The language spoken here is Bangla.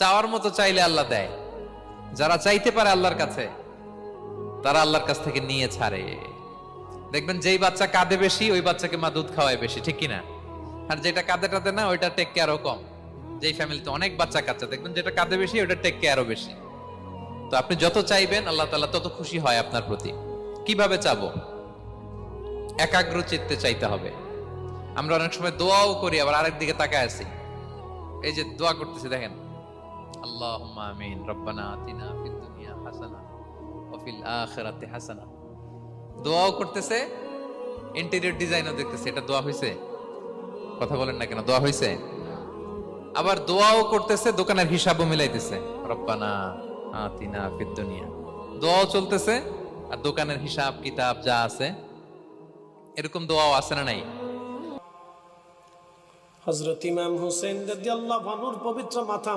চাওয়ার মতো চাইলে আল্লাহ দেয়। যারা চাইতে পারে আল্লাহর কাছে, তারা আল্লাহর কাছ থেকে নিয়ে ছাড়ে। দেখবেন যেই বাচ্চা কাঁদে বেশি, ওই বাচ্চাকে মা দুধ খাওয়ায় বেশি, ঠিক কিনা? আর যেটা কাঁদে টাদে না, ওইটা টেক কেয়ারও কম। যেই ফ্যামিলিতে অনেক বাচ্চা কাচ্চা, দেখবেন যেটা কাঁদে বেশি, ওইটা টেক কেয়ারও বেশি। তো আপনি যত চাইবেন, আল্লাহ তাআলা তত খুশি হয় আপনার প্রতি। কিভাবে চাবো? একাগ্র চিত্তে চাইতে হবে। আমরা অনেক সময় দোয়াও করি, আবার আরেক দিকে তাকায় আছি। এই যে দোয়া করতেছি, দেখেন, আল্লাহুম্মা আমিন, রব্বানা আতিনা ফিদ দুনিয়া হাসানা ওয়া ফিল আখিরাতি হাসানা। দোয়াও করতেছে, ইন্টেরিয়র ডিজাইনও দেখতেছে। এটা দোয়া হইছে? কথা বলেন না কেন? দোয়া হইছে? আবার দোয়াও করতেছে, দোকানের হিসাবও মিলাইতেছে, রব্বানা আতিনা ফিদ দুনিয়া। দোয়াও চলতেছে, আর দোকানের হিসাব কিতাব যা আছে, এরকম দোয়াও আছে না নাই? হযরত ইমাম হুসাইন রাদিয়াল্লাহু আনহুর পবিত্র মাথা